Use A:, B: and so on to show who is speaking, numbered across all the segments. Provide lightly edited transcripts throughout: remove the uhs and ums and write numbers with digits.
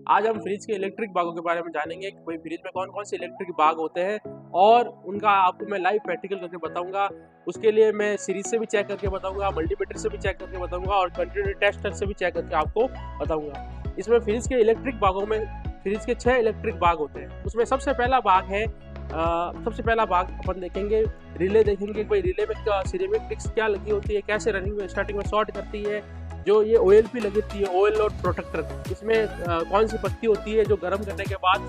A: आज हम फ्रिज के इलेक्ट्रिक भागों के बारे में जानेंगे कि भाई फ्रिज में कौन कौन से इलेक्ट्रिक भाग होते हैं और उनका आपको मैं लाइव प्रैक्टिकल करके बताऊंगा। उसके लिए मैं सीरीज से भी चेक करके बताऊंगा, मल्टीमीटर से भी चेक करके बताऊंगा और कंटिन्यूटी टेस्टर से भी चेक करके आपको बताऊंगा। इसमें फ्रिज के इलेक्ट्रिक भागों में फ्रिज के 6 इलेक्ट्रिक भाग होते हैं। उसमें सबसे पहला भाग है अपन देखेंगे रिले, देखेंगे भाई रिले में सिरेमिक क्या लगी होती है, कैसे रनिंग में स्टार्टिंग में शॉर्ट करती है। जो ये OLP लगी होती है, ऑयल लोड प्रोटेक्टर, इसमें कौन सी पत्ती होती है जो गर्म करने के बाद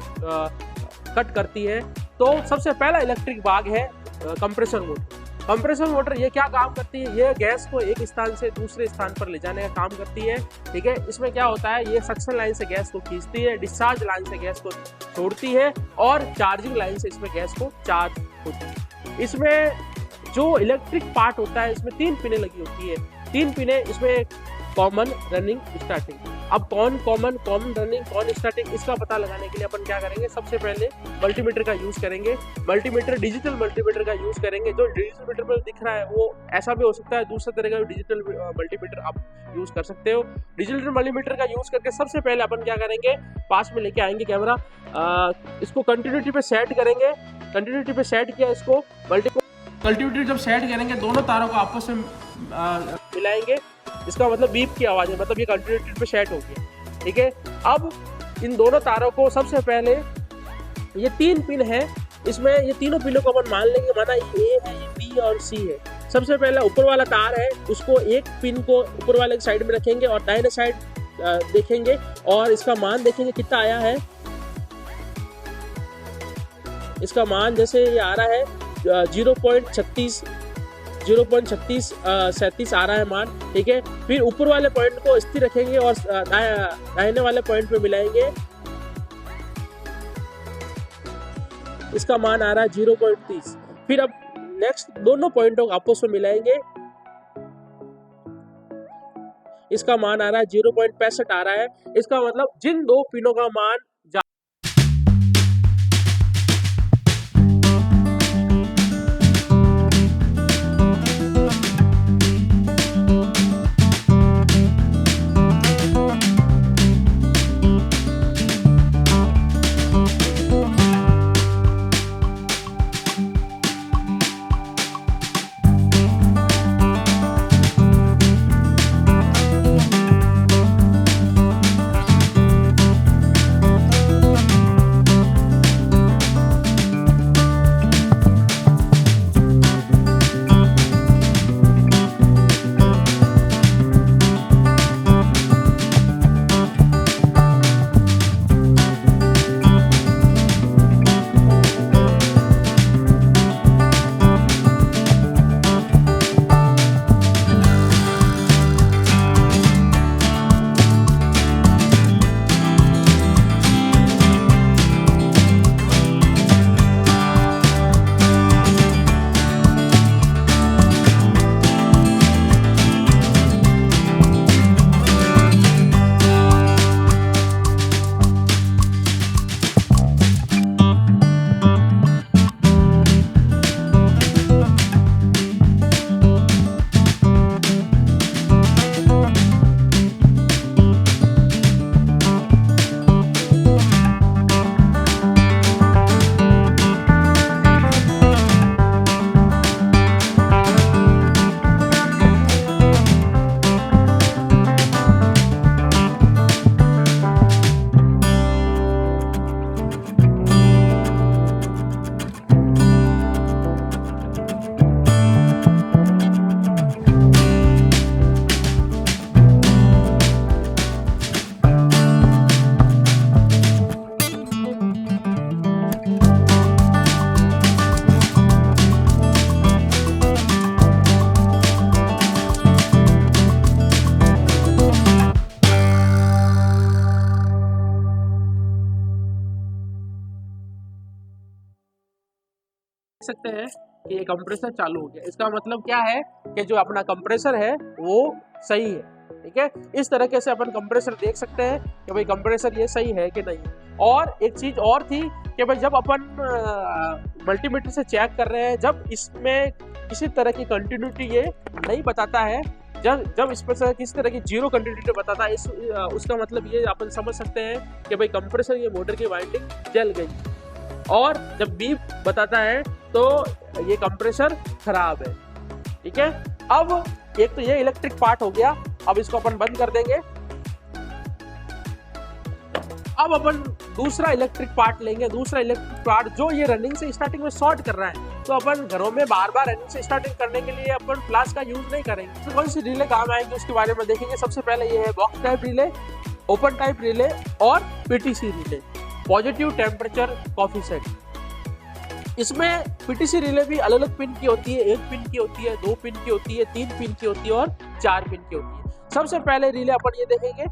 A: कट करती है। तो सबसे पहला इलेक्ट्रिक भाग है कंप्रेसर मोटर। कंप्रेसर मोटर ये क्या काम करती है, ये गैस को एक स्थान से दूसरे स्थान पर ले जाने का काम करती है। ठीक है, इसमें क्या होता है, ये सक्शन लाइन से गैस को खींचती है, डिस्चार्ज लाइन से गैस को छोड़ती है और चार्जिंग लाइन से इसमें गैस को चार्ज होती है। इसमें जो इलेक्ट्रिक पार्ट होता है, इसमें 3 पिनें लगी होती है। 3 पिनें इसमें कॉमन, रनिंग, स्टार्टिंग। अब कौन कॉमन, कॉमन रनिंग, कौन स्टार्टिंग, इसका पता लगाने के लिए अपन क्या करेंगे, सबसे पहले मल्टीमीटर का यूज करेंगे। मल्टीमीटर, डिजिटल मल्टीमीटर का यूज करेंगे। जो डिजिटल मीटर पर दिख रहा है वो ऐसा भी हो सकता है, दूसरे तरह का डिजिटल मल्टीमीटर आप यूज कर सकते हो। डिजिटल मल्टीमीटर का यूज करके सबसे पहले अपन क्या करेंगे, पास में लेके आएंगे कैमरा, इसको कंटिन्यूटी पे सेट करेंगे। कंटिन्यूटी पे सेट किया, इसको कंटिन्यूटी जब सेट करेंगे, दोनों तारों को आपस में मिलाएंगे। इसका मतलब बीप की आवाज है, मतलब ये कंटिन्यूटी पे सेट हो गया। ठीक है, अब इन दोनों तारों को सबसे पहले, ये 3 पिन है, इसमें ये तीनों पिनों को अपन मान लेंगे, माना ये है, ये B और C है। सबसे पहले ऊपर वाला तार है, उसको एक पिन को ऊपर वाले साइड में रखेंगे और दाहिने साइड देखेंगे और इसका मान देखेंगे कितना आया है। इसका मान जैसे ये आ रहा है 0.37 आ रहा है मान। ठीक है, फिर ऊपर वाले पॉइंट को स्थिर रखेंगे और दाहिने वाले पॉइंट पे मिलाएंगे। इसका मान आ रहा है 0.30। फिर अब नेक्स्ट दोनों पॉइंटों को आपस में मिलाएंगे। इसका मान आ रहा है 0.65 आ रहा है। इसका मतलब जिन 2 पिनों का मान सकते हैं कि ये कंप्रेसर चालू हो गया। इसका मतलब क्या है कि जो अपना कंप्रेसर है वो सही है। ठीक है, इस तरीके से अपन कंप्रेसर देख सकते हैं कि भाई कंप्रेसर ये सही है कि नहीं। और एक चीज और थी कि भाई जब अपन मल्टीमीटर से चेक कर रहे हैं, जब इसमें किसी तरह की कंटिन्यूटी ये नहीं बताता है, जब इस पर से किस तरह की जीरो कंटिन्यूटी बताता है उसका मतलब ये अपन समझ सकते हैं कि भाई कंप्रेसर ये मोटर की वाइंडिंग जल गई। और जब बीप बताता है तो ये कंप्रेसर खराब है। ठीक है, अब एक तो ये इलेक्ट्रिक पार्ट हो गया, अब इसको अपन बंद कर देंगे। अब अपन दूसरा इलेक्ट्रिक पार्ट लेंगे, दूसरा इलेक्ट्रिक पार्ट जो ये रनिंग से स्टार्टिंग में शॉर्ट कर रहा है। तो अपन घरों में बार बार रनिंग से स्टार्टिंग करने के लिए अपन फ्लाश का यूज नहीं करेंगे। तो कौन सी रिले काम आएंगे उसके बारे में देखेंगे। सबसे पहले ये है box type relay, open type relay और PTC relay, positive temperature coefficient. इसमें पीटीसी रिले भी अलग अलग पिन की होती है, 1 पिन की होती है, 2 पिन की होती है, 3 पिन की होती है और 4 पिन की होती है। सबसे पहले रिले अपन ये देखेंगे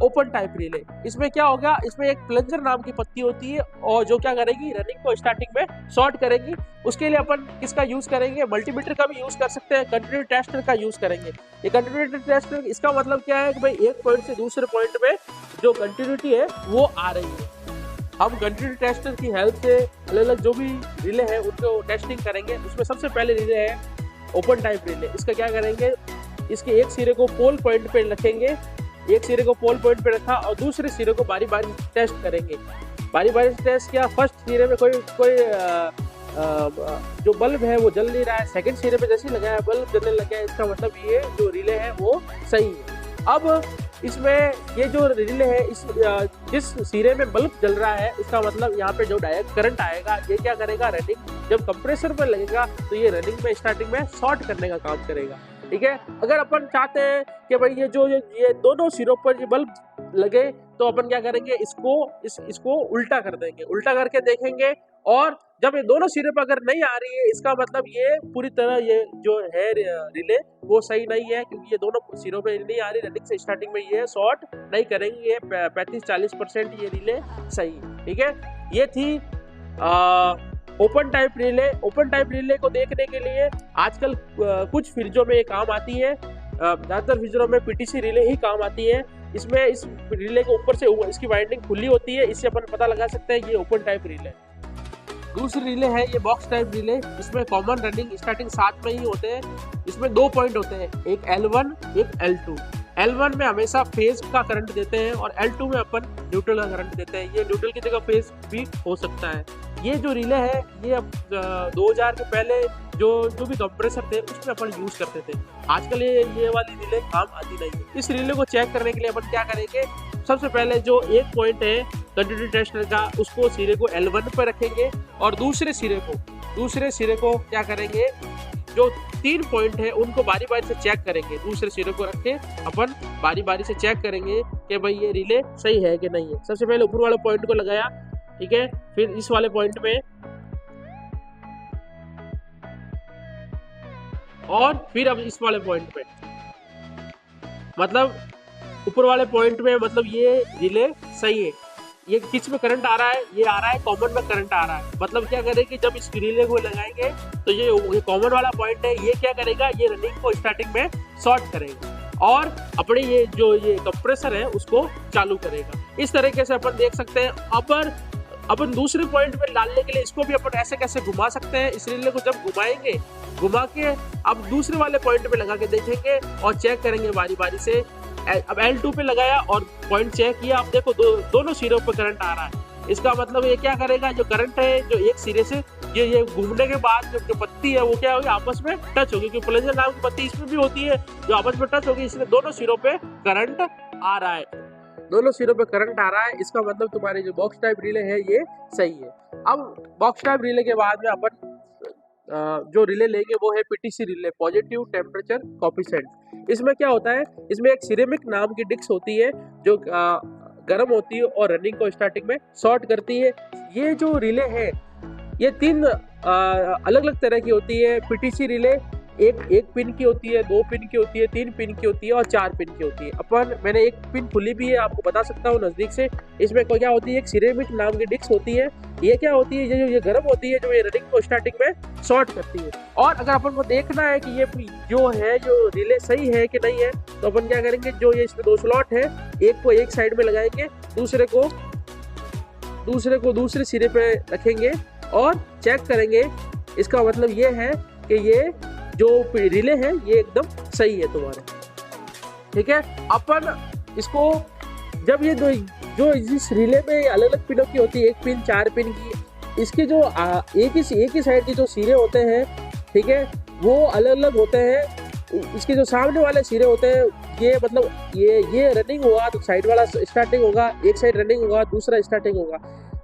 A: ओपन टाइप रिले। इसमें क्या होगा, इसमें एक प्लंजर नाम की पत्ती होती है और जो क्या करेगी, रनिंग को स्टार्टिंग में शॉर्ट करेगी। उसके लिए अपन किसका यूज करेंगे, मल्टीमीटर का भी यूज कर सकते हैं, कंटिन्यूटी टेस्टर का यूज करेंगे। ये कंटिन्यूटी टेस्टर इसका मतलब क्या है कि भाई एक पॉइंट से दूसरे पॉइंट में जो कंटिन्यूटी है वो आ रही है। हम कंटिन्यूटी टेस्टर की हेल्प से अलग अलग जो भी रिले है उनको टेस्टिंग करेंगे। उसमें सबसे पहले रिले है ओपन टाइप रिले। इसका क्या करेंगे, इसके एक सिरे को पोल पॉइंट पे रखेंगे, एक सिरे को पोल पॉइंट पे रखा और दूसरे सिरे को बारी बारी टेस्ट करेंगे। बारी बारी से टेस्ट किया, फर्स्ट सिरे में कोई जो बल्ब है वो जल नहीं रहा है, सेकंड सिरे पे जैसे लगाया बल्ब जलने लग गया, इसका मतलब ये जो रिले है वो सही है। अब इसमें ये जो रिले है जिस सिरे में बल्ब जल रहा है इसका मतलब यहाँ पे जो डायरेक्ट करंट आएगा ये क्या करेगा, रनिंग जब कंप्रेसर पर लगेगा तो ये रनिंग में स्टार्टिंग में शॉर्ट करने का काम करेगा। ठीक है, अगर अपन चाहते हैं कि भाई ये दोनों सिरों पर ये बल्ब लगे तो अपन क्या करेंगे, इसको उल्टा कर देंगे, उल्टा करके देखेंगे और जब ये दोनों सिरे पर अगर नहीं आ रही है इसका मतलब ये पूरी तरह ये जो है रिले वो सही नहीं है, क्योंकि ये दोनों सिरों पे नहीं आ रही, रनिंग से स्टार्टिंग में ये शॉर्ट नहीं करेंगे, ये 35-40% ये रिले सही है। ठीक है, ये थी open type relay. Open type relay को देखने के लिए आजकल कुछ फ्रिजों में ये काम आती है, ज़्यादातर फ्रिजों में पीटीसी रिले ही काम आती है। इसमें इस रिले के ऊपर से इसकी वाइंडिंग खुली होती है, इससे अपन पता लगा सकते हैं ये ओपन टाइप रिले। दूसरी रिले है ये बॉक्स टाइप रिले। इसमें कॉमन रनिंग स्टार्टिंग साथ में ही होते हैं। इसमें 2 पॉइंट होते हैं, एक L1 एक L2। L1 में हमेशा फेज का करंट देते हैं और L2 में अपन न्यूट्रल का करंट देते हैं। ये न्यूट्रल की जगह फेज भी हो सकता है। ये जो रिले है ये अब 2000 के पहले जो भी कंप्रेसर थे उसमें अपन यूज करते थे। आजकल ये वाली रिले काम आती नहीं है। इस रिले को चेक करने के लिए अपन क्या करेंगे, सबसे पहले जो एक पॉइंट है कंटिन्यूटी टेस्टर का उसको सिरे को L1 पर रखेंगे और दूसरे सिरे को क्या करेंगे, जो 3 पॉइंट है उनको बारी बारी से चेक करेंगे। दूसरे सिरे को रख के अपन बारी बारी से चेक करेंगे कि भाई ये रिले सही है कि नहीं है। सबसे पहले ऊपर वाले पॉइंट को लगाया, ठीक है, फिर इस वाले पॉइंट में और फिर अब इस वाले पॉइंट पे, मतलब ऊपर वाले पॉइंट में मतलब ये रिले सही है। ये किस में करंट आ रहा है, ये आ रहा है कॉमन में करंट आ रहा है। मतलब क्या करेगी, जब इस रिले को लगाएंगे तो ये कॉमन वाला पॉइंट है, ये क्या करेगा, ये रनिंग को स्टार्टिंग में शॉर्ट करेगा और अपने ये कंप्रेसर है उसको चालू करेगा। इस तरीके से अपन देख सकते हैं। अपन दूसरे पॉइंट पे डालने के लिए इसको भी अपन ऐसे कैसे घुमा सकते हैं। इस रिले को जब घुमाएंगे, घुमा के अब दूसरे वाले पॉइंट पे लगा के देखेंगे और चेक करेंगे बारी बारी से। अब L2 पे लगाया और पॉइंट चेक किया, अब देखो दोनों सिरों पे करंट आ रहा है। इसका मतलब ये क्या करेगा, जो करंट है जो एक सिरे से ये घूमने के बाद जो पत्ती है वो क्या होगी, आपस में टच होगी, क्योंकि प्लंजर नाम की पत्ती इसमें भी होती है जो आपस में टच होगी, इसलिए दोनों सिरों पे करंट आ रहा है। दोनों सिरों पे करंट आ रहा है, इसका मतलब तुम्हारी जो बॉक्स टाइप रिले है ये सही है। अब बॉक्स टाइप रिले के बाद में अपन जो रिले लेंगे वो है PTC relay, positive temperature coefficient. इसमें क्या होता है, इसमें एक सिरेमिक नाम की डिस्क होती है जो गर्म होती है और रनिंग को स्टार्टिंग में शॉर्ट करती है। ये जो रिले है ये 3 अलग अलग तरह की होती है। पीटीसी रिले एक पिन की होती है, 2 पिन की होती है, 3 पिन की होती है और 4 पिन की होती है। मैंने एक पिन खुली भी है, आपको बता सकता हूँ नजदीक से। इसमें क्या होती है, एक सिरेमिक नाम की डिस्क होती है। ये क्या होती है, ये गर्म होती है, जो ये रनिंग को स्टार्टिंग में शॉर्ट करती है। और अगर अपन को देखना है कि ये जो रिले सही है कि नहीं है, तो अपन क्या करेंगे, जो ये इसमें 2 स्लॉट है, एक को एक साइड में लगाएंगे, दूसरे को दूसरे सिरे पे रखेंगे और चेक करेंगे। इसका मतलब ये है कि ये जो रिले है ये एकदम सही है तुम्हारे। ठीक है। अपन इसको जब ये दो जो इस रिले में अलग अलग पिनों की होती है, एक पिन 4 पिन की, इसके जो एक ही साइड के जो सिरे होते हैं, ठीक है, वो अलग अलग होते हैं। इसके जो सामने वाले सिरे होते हैं, ये मतलब ये रनिंग होगा तो साइड वाला स्टार्टिंग होगा, एक साइड रनिंग होगा, दूसरा स्टार्टिंग होगा।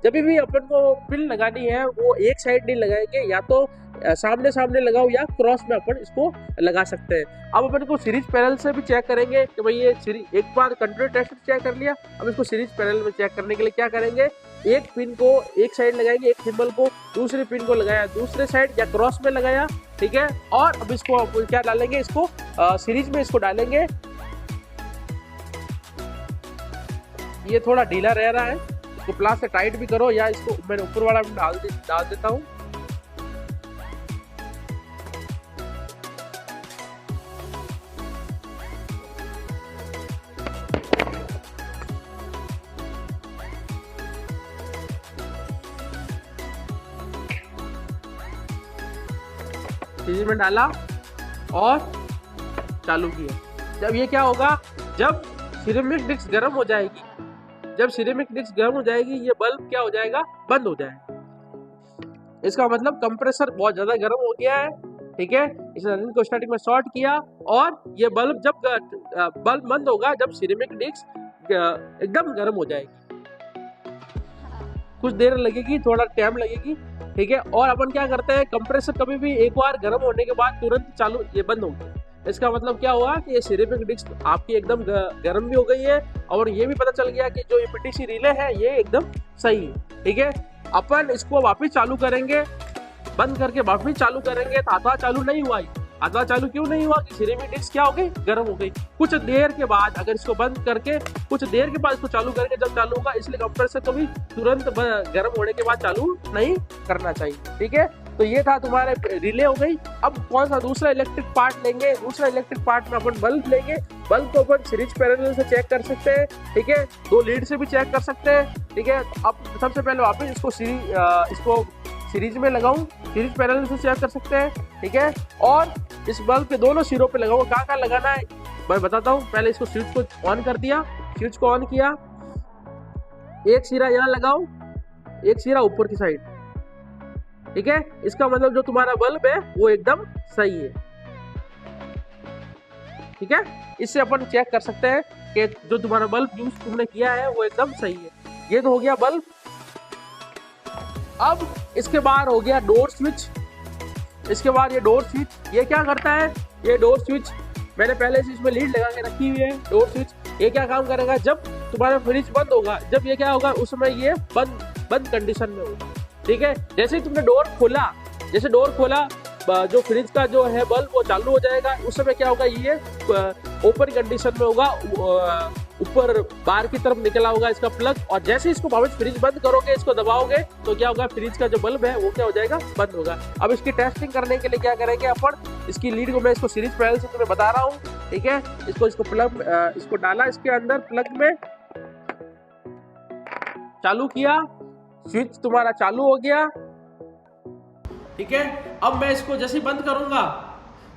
A: जब भी अपन को पिन लगानी है वो एक साइड नहीं लगाएंगे, या तो सामने सामने लगाओ या क्रॉस में अपन इसको लगा सकते हैं। अब अपन को सीरीज पैनल से भी चेक करेंगे कि भाई ये सीरीज, एक बार कंट्रोल टेस्ट चेक कर लिया, अब इसको सीरीज पैनल में चेक करने के लिए क्या करेंगे, एक पिन को एक साइड लगाएंगे, एक सिंबल को दूसरे पिन को लगाया दूसरे साइड या क्रॉस में लगाया, ठीक है। और अब इसको क्या डालेंगे, इसको सीरीज में इसको डालेंगे। ये थोड़ा ढीला रह रहा है, इसको प्लास से टाइट भी करो, या इसको मैंने ऊपर वाला डाल देता हूँ। सीरीज में डाला और चालू किया। जब ये क्या होगा, जब सिरेमिक डिस्क गर्म हो जाएगी, जब सिरेमिक डिस्क गर्म हो जाएगी, ये बल्ब क्या हो जाएगा, बंद हो जाएगा। इसका मतलब कंप्रेसर बहुत ज्यादा गर्म हो गया है, ठीक है। इस रनिंग को स्टार्टिंग में शॉर्ट किया और ये बल्ब जब बल्ब बंद होगा, जब सिरेमिक डिस्क एकदम गर्म हो जाएगी। कुछ देर लगेगी, थोड़ा टाइम लगेगी, ठीक है। और अपन क्या करते हैं, कंप्रेसर कभी भी एक बार गर्म होने के बाद तुरंत चालू, ये बंद हो गया। इसका मतलब क्या हुआ कि ये सिरेमिक डिस्क आपकी एकदम गर्म भी हो गई है, और ये भी पता चल गया कि जो ये पीटीसी रिले है ये एकदम सही है, ठीक है। अपन इसको वापस चालू करेंगे, बंद करके वापस चालू करेंगे, तो आधा चालू नहीं हुआ। आधा चालू क्यों नहीं हुआ कि सिरेमिक डिस्क क्या हो गई, गर्म हो गई। कुछ देर के बाद अगर इसको बंद करके कुछ देर के बाद इसको चालू करेंगे, जब चालू होगा, इसलिए कंप्रेसर को भी तुरंत गर्म होने के बाद चालू नहीं करना चाहिए, ठीक है। तो ये था तुम्हारे रिले हो गई। अब कौन सा दूसरा इलेक्ट्रिक पार्ट लेंगे, दूसरा इलेक्ट्रिक पार्ट में अपन बल्ब लेंगे। बल्ब को अपन सीरीज पैरेलल से चेक कर सकते हैं, ठीक है, 2 लीड से भी चेक कर सकते हैं, ठीक है। अब सबसे पहले वापस इसको सीरीज में लगाऊं, सीरीज पैरेलल से चेक कर सकते हैं, ठीक है। और इस बल्ब के दोनों सिरों पे लगाऊंगा। कहाँ लगाना है मैं बताता हूँ। पहले इसको स्विच को ऑन कर दिया, स्विच को ऑन किया, एक सिरा यहाँ लगाओ, एक सिरा ऊपर की साइड, ठीक है। इसका मतलब जो तुम्हारा बल्ब है वो एकदम सही है, ठीक है। इससे अपन चेक कर सकते हैं कि जो तुम्हारा बल्ब यूज तुमने किया है वो एकदम सही है। ये तो हो गया बल्ब। अब इसके बाद हो गया डोर स्विच। इसके बाद ये डोर स्विच, ये क्या करता है, ये डोर स्विच मैंने पहले से इसमें लीड लगा के रखी हुई है। डोर स्विच ये क्या काम करेगा, जब तुम्हारा फ्रिज बंद होगा, जब ये क्या होगा, उस समय ये बंद कंडीशन में होगा, ठीक है। जैसे ही तुमने डोर खोला, जैसे डोर खोला, जो फ्रिज का जो है बल्ब वो चालू हो जाएगा। उस समय क्या होगा, ये ओपन कंडीशन में होगा, ऊपर बाहर की तरफ निकला होगा इसका प्लग। और जैसे इसको वापस फ्रिज बंद करोगे, इसको दबाओगे, तो क्या होगा, फ्रिज का जो बल्ब है वो क्या हो जाएगा, बंद होगा। अब इसकी टेस्टिंग करने के लिए क्या करेंगे अपन, इसकी लीड को मैं इसको सीरीज पैनल से तुम्हें बता रहा हूँ, ठीक है। इसको डाला इसके अंदर प्लग में, चालू किया, स्विच तुम्हारा चालू हो गया, ठीक है। अब मैं इसको जैसे बंद करूंगा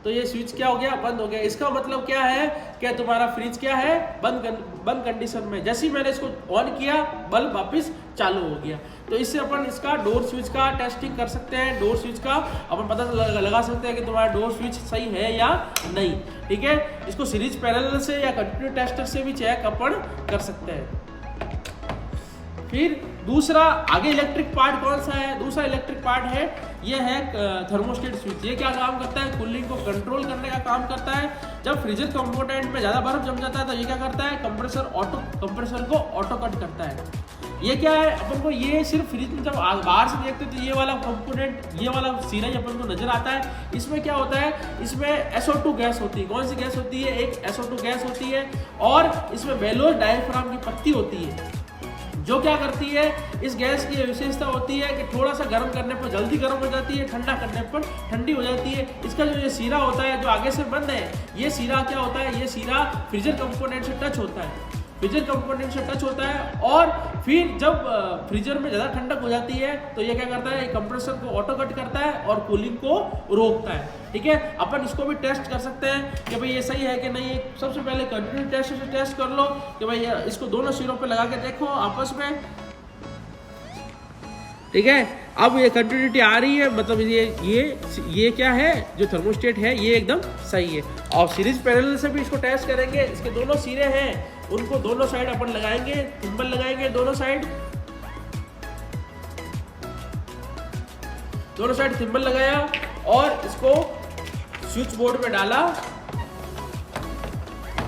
A: तो ये स्विच क्या हो गया, बंद हो गया। इसका मतलब क्या है कि तुम्हारा फ्रिज क्या है, बंद कंडीशन में। जैसे ही मैंने इसको ऑन किया, बल्ब वापस चालू हो गया। तो इससे अपन इसका डोर स्विच का टेस्टिंग कर सकते हैं। डोर स्विच का अपन पता लगा सकते हैं कि तुम्हारा डोर स्विच सही है या नहीं, ठीक है। इसको सीरीज पैरेलल से या कंटिन्यू टेस्टर से भी चेक अपन कर सकते हैं। फिर दूसरा आगे इलेक्ट्रिक पार्ट कौन सा है, दूसरा इलेक्ट्रिक पार्ट है, ये है थर्मोस्टेट स्विच। ये क्या काम करता है, कूलिंग को कंट्रोल करने का काम करता है। जब फ्रीजर कंपोनेंट में ज़्यादा बर्फ जम जाता है तो ये क्या करता है, कंप्रेसर को ऑटो कट करता है। ये क्या है, अपन को ये सिर्फ फ्रिज में जब बाहर से देखते तो ये वाला कंपोनेंट, ये वाला सीरा ही अपन को नजर आता है। इसमें क्या होता है, इसमें SO2 गैस होती है। कौन सी गैस होती है, एक SO2 गैस होती है। और इसमें बेलोज डायफ्राम की पत्ती होती है, जो क्या करती है, इस गैस की विशेषता होती है कि थोड़ा सा गर्म करने पर जल्दी गर्म हो जाती है, ठंडा करने पर ठंडी हो जाती है। इसका जो ये सीरा होता है, जो आगे से बंद है, ये सीरा क्या होता है, ये सीरा फ्रीजर कंपोनेंट से टच होता है। फ्रीजर कंपोनेंट से टच होता है, और फिर जब फ्रीजर में ज़्यादा ठंडक हो जाती है तो ये क्या करता है, कंप्रेसर को ऑटो कट करता है और कूलिंग को रोकता है। ठीक है, अपन इसको भी टेस्ट कर सकते हैं कि भाई ये सही है कि नहीं। सबसे पहले कंटिन्यू टेस्ट से टेस्ट कर लो कि भाई इसको दोनों सिरों पे लगा के देखो आपस में। ठीक है, अब ये कंटिन्यूटी आ रही है, मतलब ये क्या है, जो थर्मोस्टेट है ये एकदम सही है। और सीरीज पैरेलल से भी इसको टेस्ट करेंगे। इसके दोनों सिरे हैं उनको दोनों साइड अपन लगाएंगे, थिम्बल लगाएंगे दोनों साइड थिम्बल लगाया और इसको स्विच बोर्ड में डाला,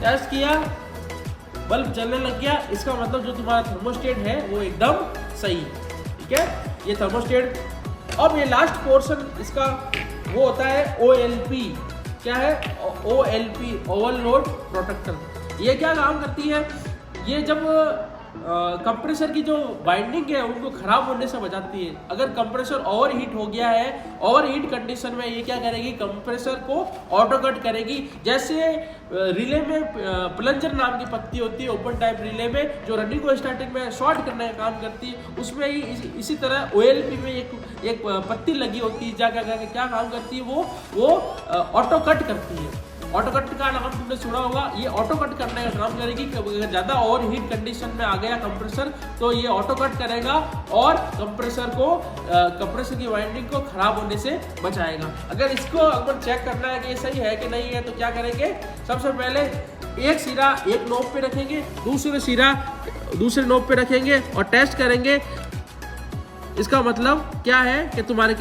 A: टेस्ट किया, बल्ब जलने लग गया। इसका मतलब जो तुम्हारा थर्मोस्टेट है वो एकदम सही है। ठीक है, ये थर्मोस्टेट। अब ये लास्ट पोर्शन इसका वो होता है OLP। क्या है OLP, ओवरलोड प्रोटेक्टर। ये क्या काम करती है, ये जब कंप्रेसर की जो बाइंडिंग है उनको खराब होने से बचाती है। अगर कंप्रेसर ओवर हीट हो गया है, ओवर हीट कंडीशन में ये क्या करेगी, कंप्रेसर को ऑटो कट करेगी। जैसे रिले में प्लंजर नाम की पत्ती होती है ओपन टाइप रिले में, जो रनिंग को स्टार्टिंग में शॉर्ट करने का काम करती है, उसमें ही इसी तरह OLP में एक पत्ती लगी होती है, क्या काम करती है, वो ऑटो कट करती है। ऑटो कट का नाम तुमने सुना होगा। ये ऑटो कट करने का काम करेगी कि अगर ज़्यादा ओवर हीट कंडीशन में आ गया कंप्रेसर तो ये ऑटो कट करेगा और कंप्रेसर की वाइंडिंग को खराब होने से बचाएगा। अगर इसको अगर चेक करना है कि ये सही है कि नहीं है तो क्या करेंगे, सबसे पहले एक सिरा एक नोब पे रखेंगे, दूसरे सिरा दूसरे नोब पे रखेंगे और टेस्ट करेंगे। इसका मतलब क्या है कि तुम्हारे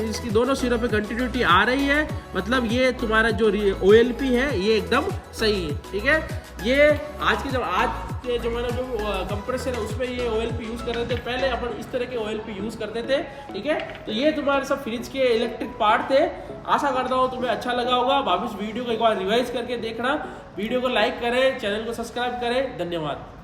A: इसकी दोनों सिरों पे कंटिन्यूटी आ रही है, मतलब ये तुम्हारा जो OLP है ये एकदम सही है। ठीक है, ये आज के ज़माने जो कंप्रेसर है उसमें ये OLP यूज़ कर रहे थे। पहले अपन इस तरह के OLP यूज़ करते थे। ठीक है, तो ये तुम्हारे सब फ्रिज के इलेक्ट्रिक पार्ट थे। आशा करता हूँ तुम्हें अच्छा लगा होगा। वापस वीडियो को एक बार रिवाइज करके देखना, वीडियो को लाइक करें, चैनल को सब्सक्राइब करें। धन्यवाद।